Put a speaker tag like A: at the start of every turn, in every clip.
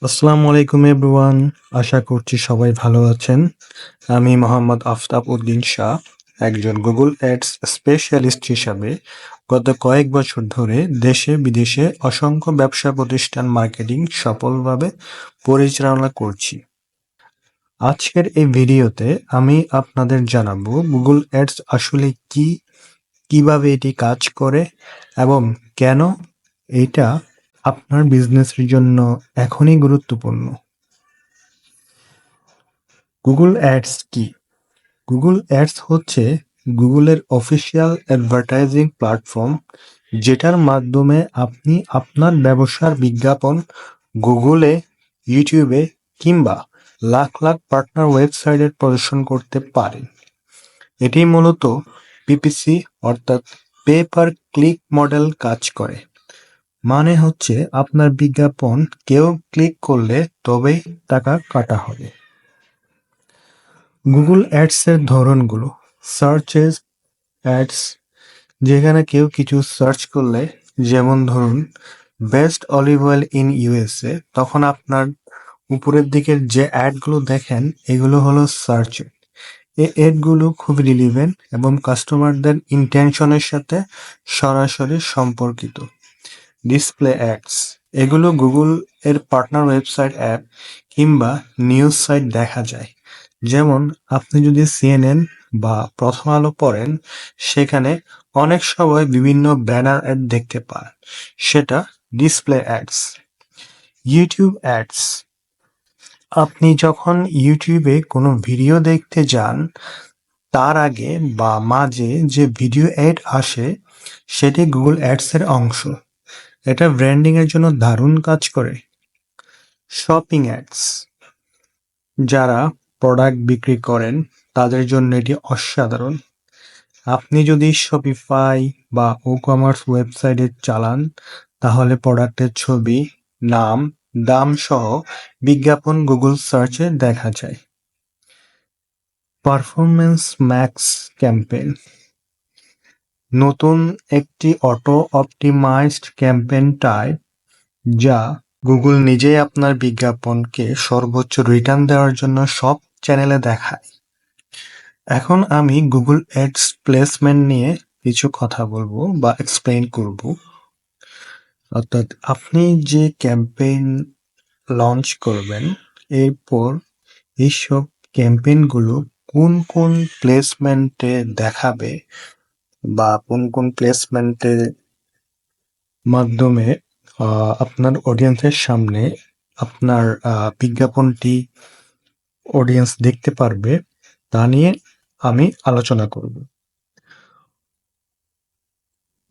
A: আসসালামু আলাইকুম এভরিওয়ান। আশা করছি সবাই ভালো আছেন। আমি মোহাম্মদ আফতাব উদ্দিন শাহ, একজন গুগল অ্যাডস স্পেশালিস্ট হিসাবে গত কয়েক বছর ধরে দেশে বিদেশে অসংখ্য ব্যবসা প্রতিষ্ঠান মার্কেটিং সফলভাবে পরিচালনা করছি। আজকের এই ভিডিওতে আমি আপনাদের জানাবো গুগল অ্যাডস আসলে কি, কিভাবে এটি কাজ করে এবং কেন এটা আপনার বিজনেসের জন্য এখনই গুরুত্বপূর্ণ। গুগল অ্যাডস কি? গুগল অ্যাডস হচ্ছে গুগলের অফিসিয়াল অ্যাডভার্টাইজিং প্ল্যাটফর্ম, যেটার মাধ্যমে আপনি আপনার ব্যবসার বিজ্ঞাপন গুগলে, ইউটিউবে কিংবা লাখ লাখ পার্টনার ওয়েবসাইটে প্রদর্শন করতে পারেন। এটি মূলত পিপিসি অর্থাৎ পে পার ক্লিক মডেল কাজ করে। মানে হচ্ছে আপনার বিজ্ঞাপন কেউ ক্লিক করলে তবেই টাকা কাটা হবে। গুগল অ্যাডস এর ধরনগুলো: সার্চ অ্যাডস, যেখানে কেউ কিছু সার্চ করলে, যেমন ধরুন best olive oil in USA, তখন আপনার উপরের দিকের যে অ্যাডগুলো দেখেন এগুলো হলো সার্চ। এই অ্যাডগুলো খুব রিলিভেন্ট এবং কাস্টমারদের ইন্টেনশনের সাথে সরাসরি সম্পর্কিত। ডিসপ্লে অ্যাডস, এগুলো গুগল এর পার্টনার ওয়েবসাইট, অ্যাপ কিংবা নিউজ সাইট দেখা যায়। যেমন আপনি যদি সিএনএন বা প্রথম আলো পড়েন, সেখানে অনেক সময় বিভিন্ন ব্যানার অ্যাড দেখতে পান, সেটা ডিসপ্লে অ্যাডস। ইউটিউব অ্যাডস, আপনি যখন ইউটিউবে কোনো ভিডিও দেখতে যান তার আগে বা মাঝে যে ভিডিও অ্যাড আসে সেটি গুগল অ্যাডস এর অংশ। এটা ব্র্যান্ডিং এর জন্য দারুণ কাজ করে। শপিং অ্যাডস, যারা প্রোডাক্ট বিক্রি করেন তাদের জন্য এটি অসাধারণ। আপনি যদি শপিফাই বা ই কমার্স ওয়েবসাইটে চালান, তাহলে প্রোডাক্টের ছবি, নাম, দাম সহ বিজ্ঞাপন গুগল সার্চে দেখা যায়। পারফরম্যান্স ম্যাক্স ক্যাম্পেইন, নতুন একটি অটো অপটিমাইজড ক্যাম্পেইন টাইপ, যা গুগল নিজেই আপনার বিজ্ঞাপনকে সর্বোচ্চ রিটার্ন দেওয়ার জন্য সব চ্যানেলে দেখায়। এখন আমি গুগল অ্যাডস প্লেসমেন্ট নিয়ে কিছু কথা বলবো বা এক্সপ্লেইন করব। অর্থাৎ আপনি যে ক্যাম্পেইন লঞ্চ করবেন, এরপর এইসব ক্যাম্পেইনগুলো কোন কোন প্লেসমেন্টে দেখাবে বা কোন কোন প্লেসমেন্টের মাধ্যমে আপনার অডিয়েন্সের সামনে আপনার বিজ্ঞাপনটি অডিয়েন্স দেখতে পারবে, তা নিয়ে আমি আলোচনা করব।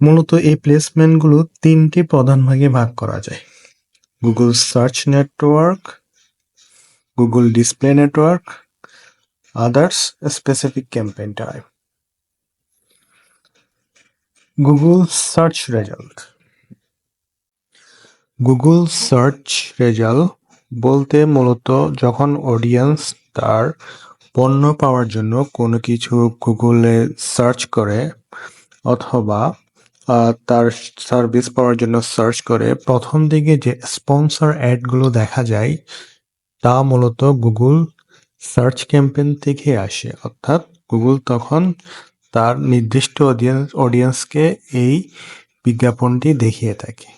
A: মূলত এই প্লেসমেন্টগুলো তিনটি প্রধান ভাগে ভাগ করা যায়: Google search network, Google display network, others specific campaign type. Google search result, Google search result বলতে মূলত যখন অডিয়েন্স তার পণ্য পাওয়ার জন্য কোনো কিছু গুগলে সার্চ করে অথবা তার সার্ভিস পাওয়ার জন্য সার্চ করে, প্রথম দিকে যে স্পন্সর অ্যাডগুলো দেখা যায় তা মূলত গুগল সার্চ ক্যাম্পেইন থেকে আসে। অর্থাৎ গুগল তখন তার নির্দিষ্ট অডিয়েন্সকে এই বিজ্ঞাপনটি দেখিয়ে থাকে।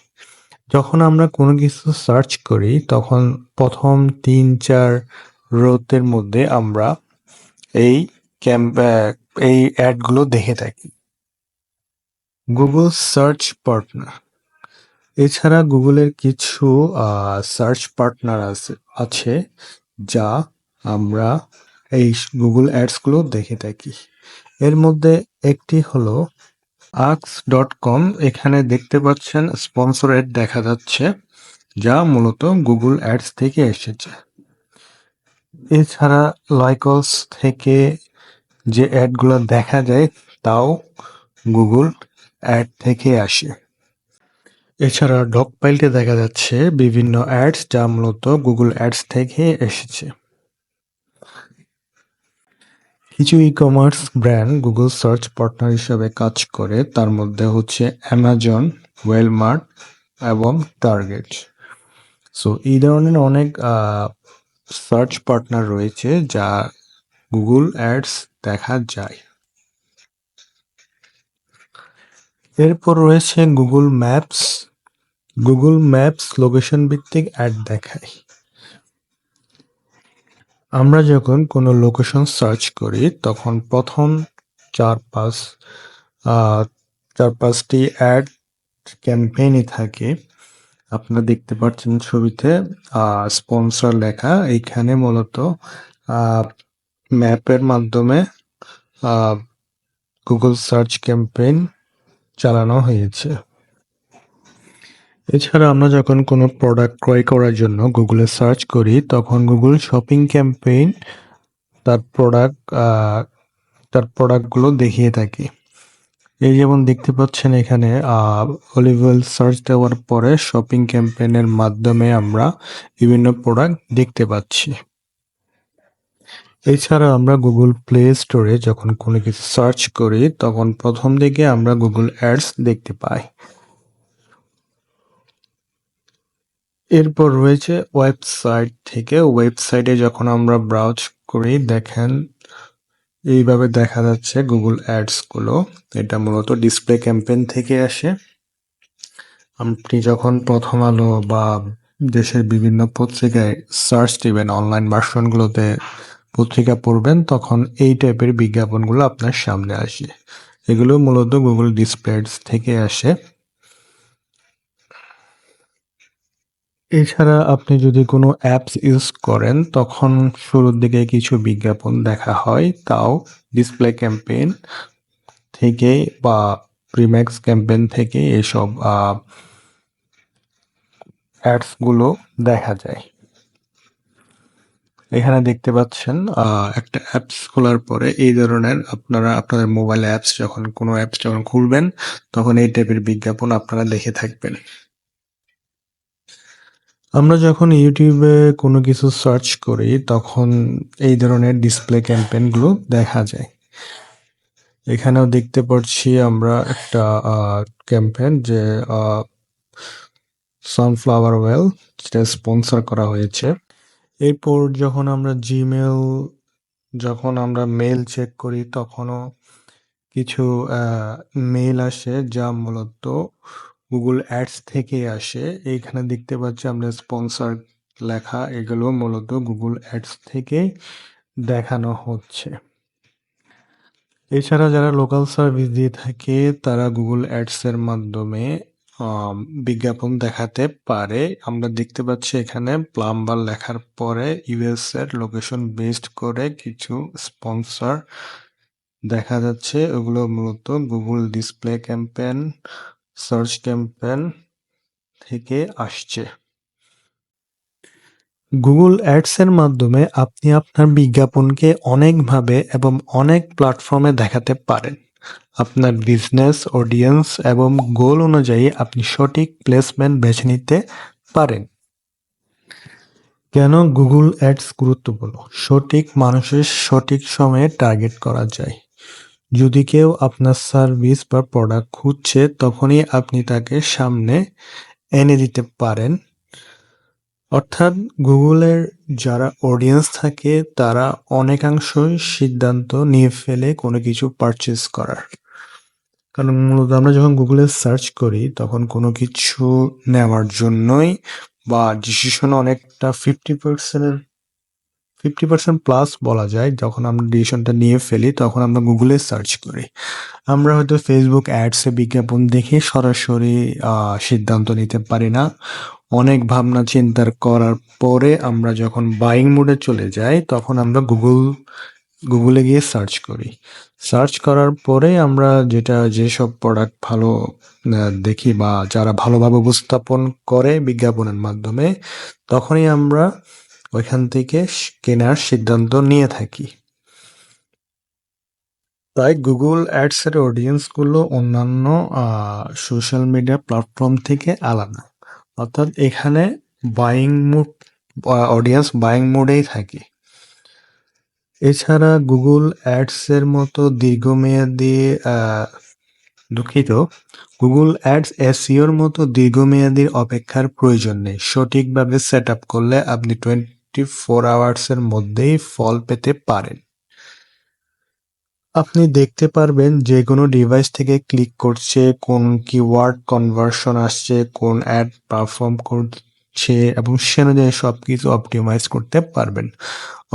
A: যখন আমরা কোনো কিছু সার্চ করি তখন প্রথম ৩-৪ রোতের মধ্যে আমরা এই এই অ্যাডগুলো দেখে থাকি। গুগল সার্চ পার্টনার, এছাড়া গুগলের কিছু সার্চ পার্টনার আছে যা আমরা এই গুগল অ্যাডসগুলো দেখে থাকি। এর মধ্যে একটি হলো আক্স.কম। এখানে দেখতে পাচ্ছেন স্পন্সর অ্যাড দেখা যাচ্ছে, যা মূলত গুগল অ্যাডস থেকে এসেছে। এছাড়া লাইকলস থেকে যে অ্যাডগুলো দেখা যায় তাও গুগল অ্যাড থেকে আসে। এছাড়া ডগপাইলটে দেখা যাচ্ছে বিভিন্ন অ্যাডস যা মূলত গুগল অ্যাডস থেকে এসেছে। কিছু e commerce brand Google search partner হিসেবে কাজ করে, তার মধ্যে হচ্ছে অ্যামাজন, ওয়েলমার্ট এবং টার্গেট। সো এই ধরনের অনেক সার্চ পার্টনার রয়েছে যা গুগল অ্যাডস দেখা যায়। এরপর রয়েছে Google maps. Google maps location ভিত্তিক অ্যাড দেখায়। আমরা যখন কোনো লোকেশন সার্চ করি তখন প্রথম চার পাঁচ আহ, চার পাঁচটি অ্যাড ক্যাম্পেইনই থাকে। আপনারা দেখতে পাচ্ছেন ছবিতে স্পন্সর লেখা। এইখানে মূলত ম্যাপের মাধ্যমে গুগল সার্চ ক্যাম্পেইন চালানো হয়েছে। এছাড়া আমরা যখন কোনো প্রোডাক্ট ক্রয় করার জন্য গুগলে সার্চ করি তখন গুগল শপিং ক্যাম্পেইন তার প্রোডাক্ট তার প্রোডাক্টগুলো দেখিয়ে থাকে। এই যেমন দেখতে পাচ্ছেন এখানে অলিভ অয়েল সার্চ দেওয়ার পরে শপিং ক্যাম্পেইনের মাধ্যমে আমরা বিভিন্ন প্রোডাক্ট দেখতে পাচ্ছি। এছাড়া আমরা গুগল প্লে স্টোরে যখন কোনো কিছু সার্চ করি তখন প্রথম দিকে আমরা গুগল অ্যাডস দেখতে পাই। এরপর রয়েছে ওয়েবসাইট থেকে। ওয়েবসাইটে যখন আমরা ব্রাউজ করি দেখেন এইভাবে দেখা যাচ্ছে গুগল অ্যাডস গুলো। এটা মূলত ডিসপ্লে ক্যাম্পেইন থেকে আসে। আপনি যখন প্রথম আলো বা দেশের বিভিন্ন পত্রিকায় সার্চ দিবেন, অনলাইন ভার্সনগুলোতে পত্রিকা পড়বেন, তখন এই টাইপের বিজ্ঞাপনগুলো আপনার সামনে আসে। এগুলো মূলত গুগল ডিসপ্লে অ্যাডস থেকে আসে। এছাড়া আপনি যদি কোনো অ্যাপস ইউজ করেন তখন শুরুর দিকে কিছু বিজ্ঞাপন দেখা হয়, তাও ডিসপ্লে ক্যাম্পেইন থেকে বা প্রিম্যাক্স ক্যাম্পেইন থেকে এসব অ্যাডসগুলো দেখা যায়। এখানে দেখতে পাচ্ছেন একটা অ্যাপস খোলার পরে এই ধরনের আপনারা আপনাদের মোবাইল অ্যাপস যখন কোনো অ্যাপস যখন খুলবেন তখন এই টাইপের বিজ্ঞাপন আপনারা দেখে থাকবেন। আমরা যখন ইউটিউবে কোনো কিছু সার্চ করি তখন এই ধরনের ডিসপ্লে ক্যাম্পেইনগুলো দেখা যায়। এখানেও দেখতে পাচ্ছি আমরা একটা ক্যাম্পেইন যে সানফ্লাওয়ার ওয়েল, যেটা স্পন্সর করা হয়েছে। এরপর যখন আমরা মেল চেক করি তখনও কিছু মেল আসে যা মূলত গুগল অ্যাডস থেকে আসে। এইখানে দেখতে পাচ্ছি আমরা স্পন্সর লেখা, এগুলো মূলত গুগল অ্যাডস থেকে দেখানো হচ্ছে। এছাড়া যারা লোকাল সার্ভিস দিয়ে থাকে তারা গুগল অ্যাডস এর মাধ্যমে আম বিজ্ঞাপন দেখাতে পারে। আমরা দেখতে পাচ্ছি এখানে প্লাম্বার লেখার পরে ইউএস এর লোকেশন বেসড করে কিছু স্পন্সর দেখা যাচ্ছে। ওগুলো মূলত Google display campaign, search campaign থেকে আসছে। গুগল অ্যাডস এর মাধ্যমে আপনি আপনার বিজ্ঞাপনকে অনেকভাবে এবং অনেক প্ল্যাটফর্মে দেখাতে পারেন। আপনার বিজনেস, অডিয়েন্স এবং গোল অনুযায়ী আপনি সঠিক প্লেসমেন্ট বেছে নিতে পারেন। কেন গুগল অ্যাডস গুরুত্বপূর্ণ? সঠিক মানুষের সঠিক সময়ে টার্গেট করা যায়। যদি কেউ আপনার সার্ভিস বা প্রোডাক্ট খুঁজছে তখনই আপনি তাকে সামনে এনে দিতে পারেন। অর্থাৎ গুগলের যারা অডিয়েন্স থাকে তারা অনেকাংশই সিদ্ধান্ত নিয়ে ফেলে কোনো কিছু পারচেজ করার। কারণ মূলত আমরা যখন গুগলে সার্চ করি তখন কোনো কিছু নেওয়ার জন্যই বা ডিসিশন অনেকটা 50% প্লাস বলা যায়, যখন আমরা ডিসিশনটা নিয়ে ফেলি তখন আমরা গুগলে সার্চ করি। আমরা হয়তো ফেসবুক অ্যাডসে বিজ্ঞাপন দেখে সরাসরি সিদ্ধান্ত নিতে পারি না। অনেক ভাবনা চিন্তার করার পরে আমরা যখন বাইং মোডে চলে যাই তখন আমরা গুগলে গিয়ে সার্চ করি। সার্চ করার পরে আমরা যেসব প্রোডাক্ট ভালো দেখি বা যারা ভালোভাবে উপস্থাপন করে বিজ্ঞাপনের মাধ্যমে, তখনই আমরা ওইখান থেকে কেনার সিদ্ধান্ত নিয়ে থাকি। তাই গুগল অ্যাডস এর অডিয়েন্স গুলো অন্যান্য সোশ্যাল মিডিয়া প্ল্যাটফর্ম থেকে আলাদা। অর্থাৎ এখানে বাইং মুড অডিয়েন্স বাইং মোডেই থাকে। এছাড়া গুগল অ্যাডস এর মতো দীর্ঘমেয়াদী দুঃখিত, গুগল অ্যাডস এসইওর মতো দীর্ঘমেয়াদী অপেক্ষার প্রয়োজন নেই। সঠিকভাবে সেট আপ করলে আপনি 24 আওয়ার্সের মধ্যেই ফল পেতে পারেন। আপনি দেখতে পারবেন যে কোনো ডিভাইস থেকে ক্লিক করছে, কোন কিওয়ার্ড কনভার্সন আসছে, কোন অ্যাড পারফর্ম করছে এবং সে অনুযায়ী সবকিছু অপটিমাইজ করতে পারবেন।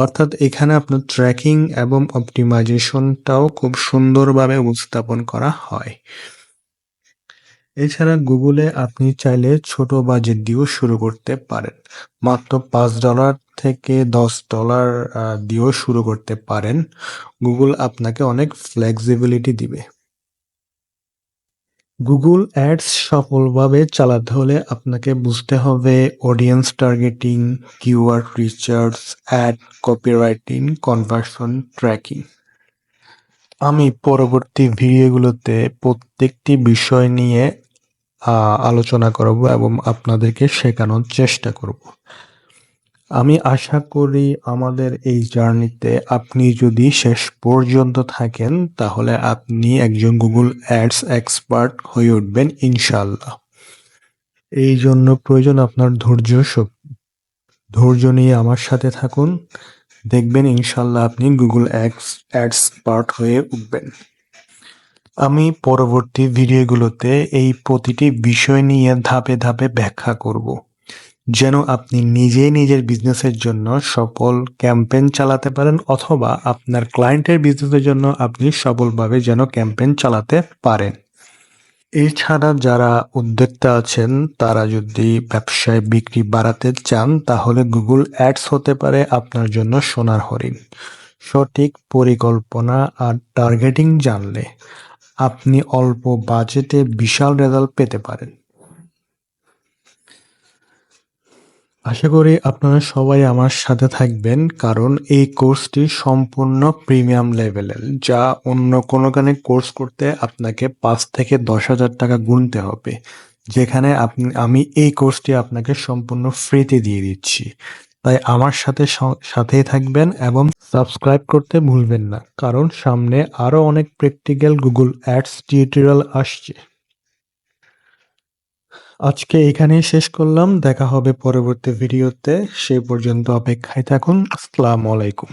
A: অর্থাৎ এখানে আপনার ট্র্যাকিং এবং অপটিমাইজেশনটাও খুব সুন্দরভাবে উপস্থাপন করা হয়। এছাড়া গুগলে আপনি চাইলে ছোট বাজেট দিয়েও শুরু করতে পারেন। মাত্র $5 থেকে $10 দিয়েও শুরু করতে পারেন। গুগল আপনাকে অনেক ফ্লেক্সিবিলিটি দিবে। গুগল অ্যাডস সফলভাবে চালাতে হলে আপনাকে বুঝতে হবে audience targeting, keyword research, ad copywriting, conversion tracking. আমি পরবর্তী ভিডিওগুলোতে প্রত্যেকটি বিষয় নিয়ে আলোচনা করব এবং আপনাদেরকে শেখানোর চেষ্টা করব। আমি আশা করি আমাদের এই জার্নিতে আপনি যদি শেষ পর্যন্ত থাকেন তাহলে আপনি একজন গুগল অ্যাডস এক্সপার্ট হয়ে উঠবেন ইনশাআল্লাহ। এই জন্য প্রয়োজন আপনার ধৈর্য শক্তি। ধৈর্য নিয়ে আমার সাথে থাকুন, দেখবেন ইনশাআল্লাহ আপনি গুগল এক্সপার্ট হয়ে উঠবেন। আমি পরবর্তী ভিডিওগুলোতে এই প্রতিটি বিষয় নিয়ে ধাপে ধাপে ব্যাখ্যা করব, যেন আপনি নিজেই নিজের বিজনেসের জন্য সফল ক্যাম্পেইন চালাতে পারেন অথবা আপনার ক্লায়েন্টের বিজনেসের জন্য আপনি সফলভাবে যেন ক্যাম্পেইন চালাতে পারেন। এছাড়া যারা উদ্যোক্তা আছেন তারা যদি ব্যবসায় বিক্রি বাড়াতে চান তাহলে গুগল অ্যাডস হতে পারে আপনার জন্য সোনার হরিণ। সঠিক পরিকল্পনা আর টার্গেটিং জানলে আপনি অল্প বাজেটে বিশাল রেজাল্ট পেতে পারেন। আশা করি আপনারা সবাই আমার সাথে থাকবেন, কারণ এই কোর্সটি সম্পূর্ণ প্রিমিয়াম লেভেলের, যা অন্য কোনো কোর্স করতে আপনাকে 5 থেকে 10,000 টাকা গুনতে হবে, যেখানে আমি এই কোর্সটি আপনাকে সম্পূর্ণ ফ্রিতে দিয়ে দিচ্ছি। তাই আমার সাথেই থাকবেন এবং সাবস্ক্রাইব করতে ভুলবেন না, কারণ সামনে আরো অনেক প্র্যাকটিক্যাল গুগল অ্যাডস টিউটোরিয়াল আসছে। আজকে এখানেই শেষ করলাম, দেখা হবে পরবর্তী ভিডিওতে। সে পর্যন্ত অপেক্ষায় থাকুন। আসসালামু আলাইকুম।